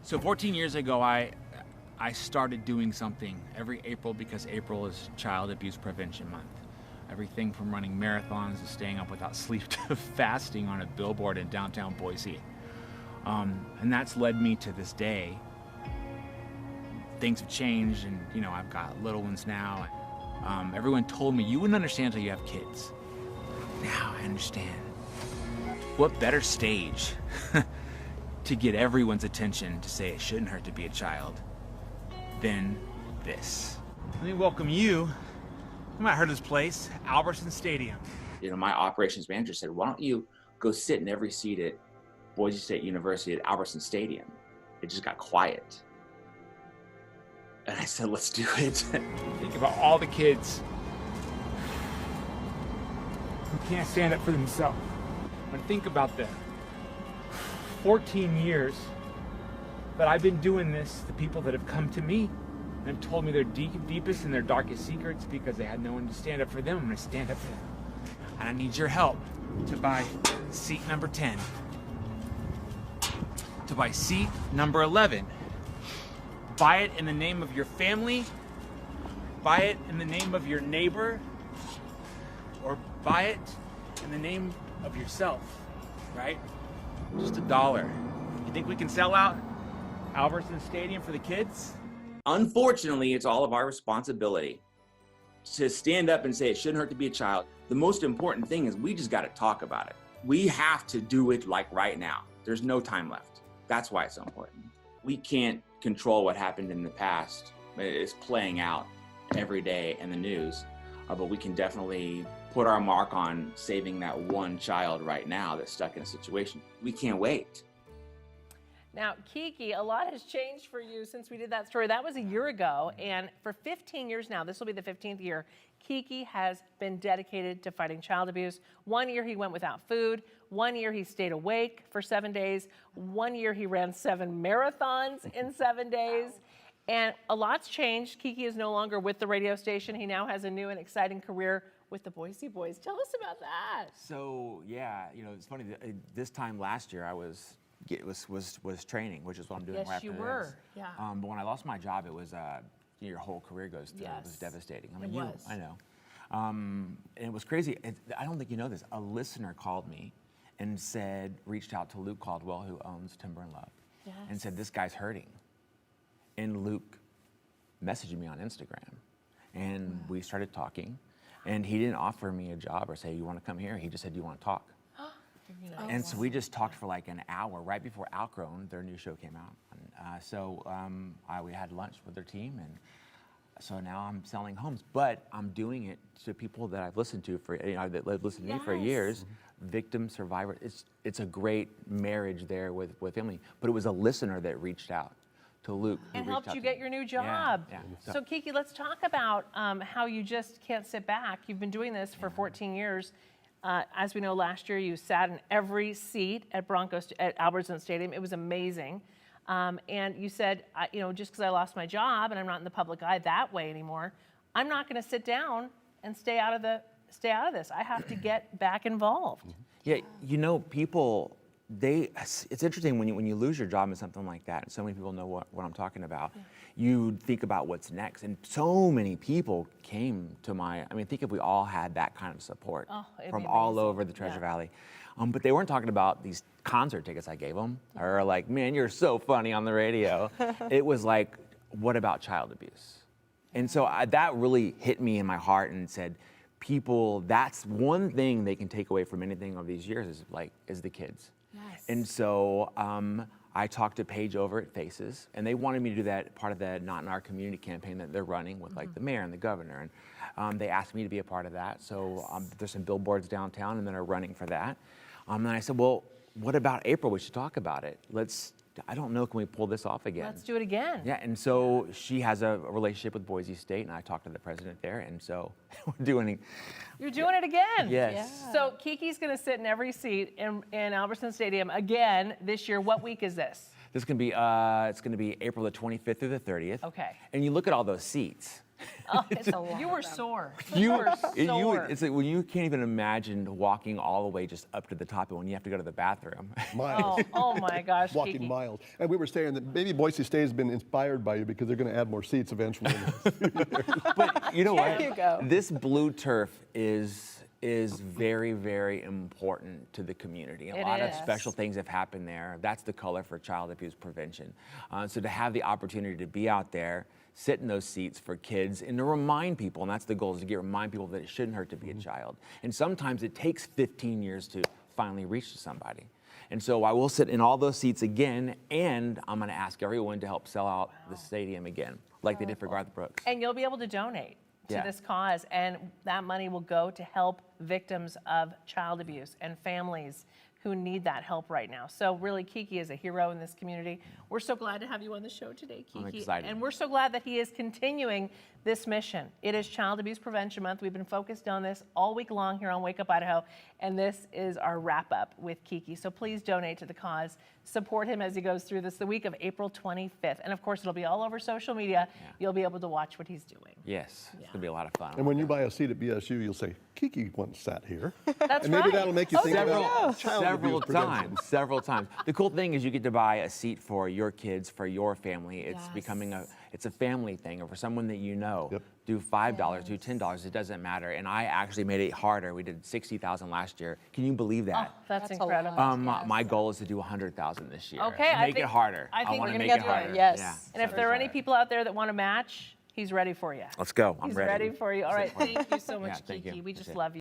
So 14 years ago, I started doing something every April because April is Child Abuse Prevention Month. Everything from running marathons to staying up without sleep to fasting on a billboard in downtown Boise. And that's led me to this day. Things have changed, and you know, I've got little ones now. Everyone told me you wouldn't understand until you have kids. Now I understand. What better stage to get everyone's attention to say it shouldn't hurt to be a child than this. Let me welcome you. You might have heard of this place, Albertson Stadium. You know, my operations manager said, why don't you go sit in every seat at Boise State University at Albertson Stadium? It just got quiet. And I said, let's do it. Think about all the kids who can't stand up for themselves. But think about the 14 years that I've been doing this, the people that have come to me and have told me their deepest and their darkest secrets because they had no one to stand up for them. I'm gonna stand up for them. And I need your help to buy seat number 10, to buy seat number 11. Buy it in the name of your family, buy it in the name of your neighbor, or buy it in the name of yourself, right? Just $1. You think we can sell out Albertson Stadium for the kids? Unfortunately, it's all of our responsibility to stand up and say it shouldn't hurt to be a child. The most important thing is we just got to talk about it. We have to do it like right now. There's no time left. That's why it's so important. We can't control what happened in the past. It's playing out every day in the news, but we can definitely put our mark on saving that one child right now that's stuck in a situation. We can't wait. Now, Kiki, a lot has changed for you since we did that story. That was a year ago, and for 15 years now, this will be the 15th year, Kiki has been dedicated to fighting child abuse. 1 year he went without food. 1 year he stayed awake for 7 days. 1 year he ran 7 marathons in 7 days. And a lot's changed. Kiki is no longer with the radio station. He now has a new and exciting career with the Boise Boys. Tell us about that. So yeah, you know, it's funny. This time last year, I was training, which is what I'm doing right after this. Yes, you were. Yeah. But when I lost my job, it was your whole career goes through. Yes. It was devastating. I It mean, was. I know. And it was crazy. I don't think you know this. A listener called me and reached out to Luke Caldwell, who owns Timber and Love, Yes. and said, this guy's hurting. And Luke messaged me on Instagram, and we started talking. And he didn't offer me a job or say, you want to come here? He just said, do you want to talk? And so we just talked for like an hour right before Outgrown, their new show came out. And, we had lunch with their team, and so now I'm selling homes, but I'm doing it to people that I've listened to for, that listened to me for years, victim, survivor. It's a great marriage there with family, but it was a listener that reached out to Luke. And helped you get your new job. Yeah. So Kiki, let's talk about how you just can't sit back. You've been doing this for 14 years. As we know, last year you sat in every seat at Albertson Stadium. It was amazing. And you said, just because I lost my job and I'm not in the public eye that way anymore, I'm not going to sit down and stay out of this. I have to get back involved. Yeah, you know, people, it's interesting when you lose your job in something like that, and so many people know what I'm talking about. Yeah. You think about what's next, and so many people came to think if we all had that kind of support from all over the Treasure Valley. But they weren't talking about these concert tickets I gave them, or like, man, you're so funny on the radio. It was like, what about child abuse? And so that really hit me in my heart and said, people, that's one thing they can take away from anything of these years is the kids. Yes. And so I talked to Paige over at Faces, and they wanted me to do that part of the Not in Our Community campaign that they're running with like the mayor and the governor. And they asked me to be a part of that. So there's some billboards downtown and then are running for that. And I said, well, what about April? We should talk about it. I don't know, can we pull this off again? Let's do it again. Yeah, and so she has a relationship with Boise State, and I talked to the president there, and so we're doing it. You're doing it again. Yes. Yeah. So Kiki's going to sit in every seat in Albertson Stadium again this year. What week is this? This is going to be, it's going to be April the 25th through the 30th. Okay. And you look at all those seats, Oh, It's a lot you of were them. sore. You were sore. It's like when you can't even imagine walking all the way just up to the top, and when you have to go to the bathroom. Miles. Oh my gosh, Walking Kiki. miles. And we were saying that maybe Boise State has been inspired by you because they're going to add more seats eventually. But you know what? you go. This blue turf is very, very important to the community. A It lot of is. special things have happened there. That's the color for child abuse prevention. So to have the opportunity to be out there, sit in those seats for kids, and to remind people, and that's the goal, is to remind people that it shouldn't hurt to be a child. And sometimes it takes 15 years to finally reach to somebody. And so I will sit in all those seats again, and I'm going to ask everyone to help sell out the stadium again, like they did for Garth Brooks. And you'll be able to donate to Yeah. this cause, and that money will go to help victims of child abuse and families who need that help right now. So really, Kiki is a hero in this community. We're so glad to have you on the show today, Kiki. I'm excited. And we're so glad that he is continuing this mission. It is Child Abuse Prevention Month. We've been focused on this all week long here on Wake Up Idaho, and this is our wrap up with Kiki. So please donate to the cause. Support him as he goes through this the week of April 25th. And of course, it'll be all over social media. Yeah. You'll be able to watch what he's doing. Yes, it's gonna be a lot of fun. And when you buy a seat at BSU, you'll say, Kiki once sat here. That's And maybe right. that'll make you think several, about child several abuse prevention. times, several times. The cool thing is you get to buy a seat for your kids, for your family. It's Yes. becoming it's a family thing, or for someone that you know. Yep. Do $5, do $10, it doesn't matter. And I actually made it harder. We did 60,000 last year. Can you believe that? That's That's a incredible. lot. My goal is to do 100,000 this year. Okay, I make think- it harder. I think want we're to gonna make get it to it. harder. Yes. Yeah. And if there are any people out there that want to match, he's ready for you. Let's go. I'm He's ready. ready for you. All right, thank you so much, Yeah, thank Kiki. you. We just Appreciate it. love you.